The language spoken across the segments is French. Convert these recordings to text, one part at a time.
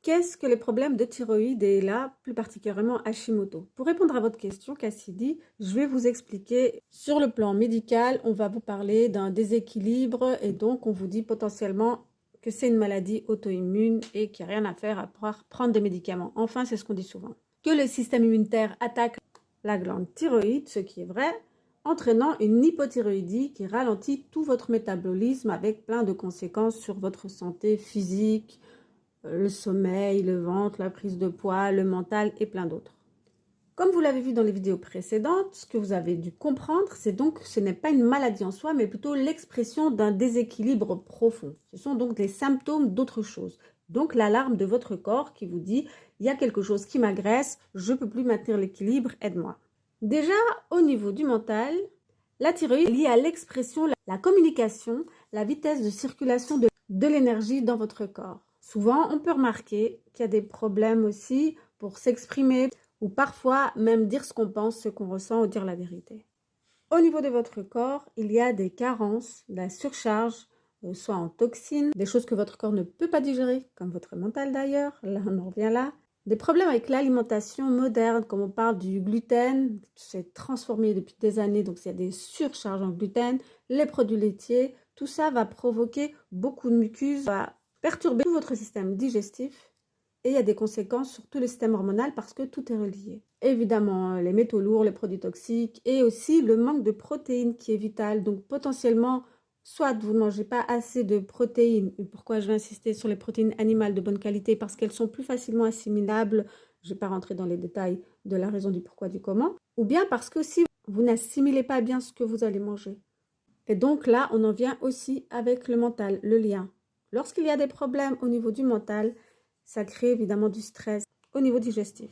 Qu'est-ce que les problèmes de thyroïde et là, plus particulièrement Hashimoto? Pour répondre à votre question, Cassidy, je vais vous expliquer sur le plan médical, on va vous parler d'un déséquilibre et donc on vous dit potentiellement que c'est une maladie auto-immune et qu'il n'y a rien à faire à pouvoir prendre des médicaments. Enfin, c'est ce qu'on dit souvent. Que le système immunitaire attaque la glande thyroïde, ce qui est vrai, entraînant une hypothyroïdie qui ralentit tout votre métabolisme avec plein de conséquences sur votre santé physique, le sommeil, le ventre, la prise de poids, le mental et plein d'autres. Comme vous l'avez vu dans les vidéos précédentes, ce que vous avez dû comprendre, c'est donc que ce n'est pas une maladie en soi, mais plutôt l'expression d'un déséquilibre profond. Ce sont donc les symptômes d'autre chose. Donc l'alarme de votre corps qui vous dit « il y a quelque chose qui m'agresse, je ne peux plus maintenir l'équilibre, aide-moi ». Déjà, au niveau du mental, la thyroïde est liée à l'expression, la communication, la vitesse de circulation de l'énergie dans votre corps. Souvent, on peut remarquer qu'il y a des problèmes aussi pour s'exprimer ou parfois même dire ce qu'on pense, ce qu'on ressent ou dire la vérité. Au niveau de votre corps, il y a des carences, de la surcharge, soit en toxines, des choses que votre corps ne peut pas digérer, comme votre mental d'ailleurs, là on en revient là. Des problèmes avec l'alimentation moderne, comme on parle du gluten, c'est transformé depuis des années, donc il y a des surcharges en gluten, les produits laitiers, tout ça va provoquer beaucoup de mucus, va perturber tout votre système digestif et il y a des conséquences sur tout le système hormonal parce que tout est relié. Évidemment, les métaux lourds, les produits toxiques et aussi le manque de protéines qui est vital. Donc potentiellement, soit vous ne mangez pas assez de protéines. Pourquoi je vais insister sur les protéines animales de bonne qualité? Parce qu'elles sont plus facilement assimilables. Je ne vais pas rentrer dans les détails de la raison du pourquoi, du comment. Ou bien parce que si vous n'assimilez pas bien ce que vous allez manger. Et donc là, on en vient aussi avec le mental, le lien. Lorsqu'il y a des problèmes au niveau du mental, ça crée évidemment du stress au niveau digestif.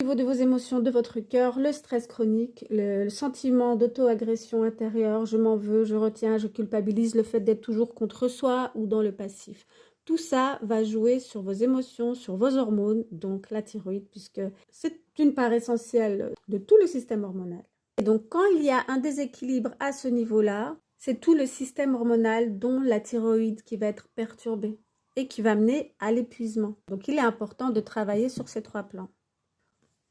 Au niveau de vos émotions, de votre cœur, le stress chronique, le sentiment d'auto-agression intérieure, je m'en veux, je retiens, je culpabilise, le fait d'être toujours contre soi ou dans le passif. Tout ça va jouer sur vos émotions, sur vos hormones, donc la thyroïde, puisque c'est une part essentielle de tout le système hormonal. Et donc quand il y a un déséquilibre à ce niveau-là, c'est tout le système hormonal, dont la thyroïde, qui va être perturbé et qui va mener à l'épuisement. Donc, il est important de travailler sur ces trois plans.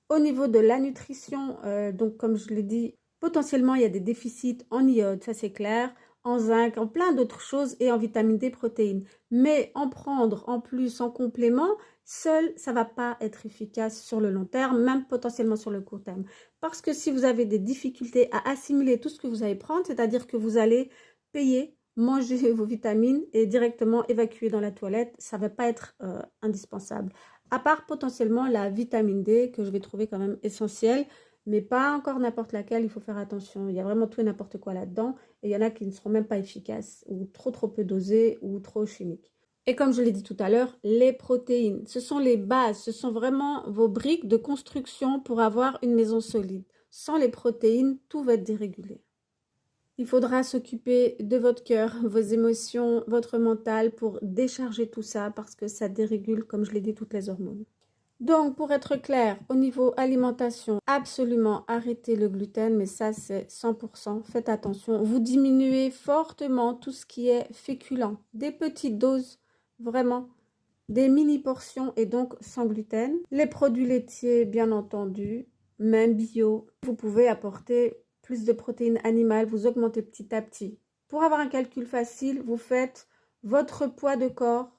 Au niveau de la nutrition, donc comme je l'ai dit, potentiellement, il y a des déficits en iode, ça c'est clair, en zinc, en plein d'autres choses et en vitamine D, protéines. Mais en prendre en plus, en complément, seul, ça ne va pas être efficace sur le long terme, même potentiellement sur le court terme. Parce que si vous avez des difficultés à assimiler tout ce que vous allez prendre, c'est-à-dire que vous allez payer, manger vos vitamines et directement évacuer dans la toilette, ça ne va pas être indispensable. À part potentiellement la vitamine D que je vais trouver quand même essentielle, mais pas encore n'importe laquelle, il faut faire attention. Il y a vraiment tout et n'importe quoi là-dedans et il y en a qui ne seront même pas efficaces ou trop peu dosées ou trop chimiques. Et comme je l'ai dit tout à l'heure, les protéines, ce sont les bases, ce sont vraiment vos briques de construction pour avoir une maison solide. Sans les protéines, tout va être dérégulé. Il faudra s'occuper de votre cœur, vos émotions, votre mental pour décharger tout ça parce que ça dérégule, comme je l'ai dit, toutes les hormones. Donc, pour être clair, au niveau alimentation, absolument arrêtez le gluten, mais ça c'est 100%. Faites attention, vous diminuez fortement tout ce qui est féculent. Des petites doses, vraiment, des mini-portions et donc sans gluten. Les produits laitiers, bien entendu, même bio. Vous pouvez apporter plus de protéines animales, vous augmentez petit à petit. Pour avoir un calcul facile, vous faites votre poids de corps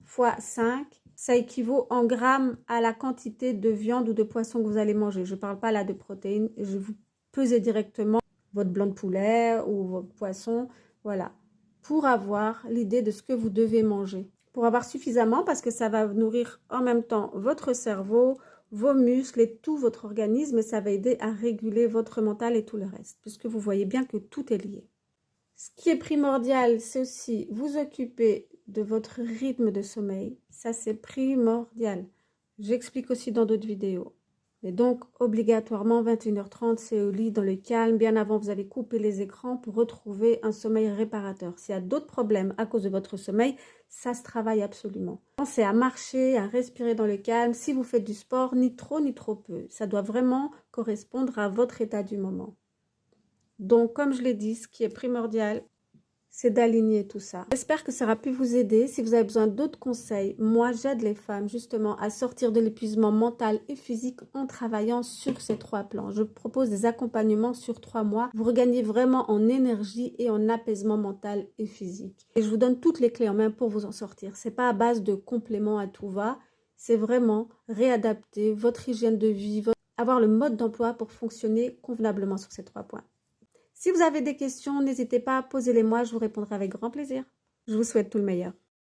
fois 5. Ça équivaut en grammes à la quantité de viande ou de poisson que vous allez manger. Je ne parle pas là de protéines. Je vous pesez directement votre blanc de poulet ou votre poisson. Voilà. Pour avoir l'idée de ce que vous devez manger. Pour avoir suffisamment parce que ça va nourrir en même temps votre cerveau, vos muscles et tout votre organisme et ça va aider à réguler votre mental et tout le reste puisque vous voyez bien que tout est lié. Ce qui est primordial, c'est aussi vous occuper de votre rythme de sommeil. Ça, c'est primordial. J'explique aussi dans d'autres vidéos. Et donc, obligatoirement, 21h30, c'est au lit, dans le calme. Bien avant, vous allez couper les écrans pour retrouver un sommeil réparateur. S'il y a d'autres problèmes à cause de votre sommeil, ça se travaille absolument. Pensez à marcher, à respirer dans le calme. Si vous faites du sport, ni trop peu. Ça doit vraiment correspondre à votre état du moment. Donc, comme je l'ai dit, ce qui est primordial, c'est d'aligner tout ça. J'espère que ça aura pu vous aider. Si vous avez besoin d'autres conseils, moi j'aide les femmes justement à sortir de l'épuisement mental et physique en travaillant sur ces 3 plans. Je propose des accompagnements sur 3 mois. Vous regagnez vraiment en énergie et en apaisement mental et physique. Et je vous donne toutes les clés en main pour vous en sortir. C'est pas à base de compléments à tout va. C'est vraiment réadapter votre hygiène de vie, avoir le mode d'emploi pour fonctionner convenablement sur ces 3 points. Si vous avez des questions, n'hésitez pas à poser-les moi, je vous répondrai avec grand plaisir. Je vous souhaite tout le meilleur.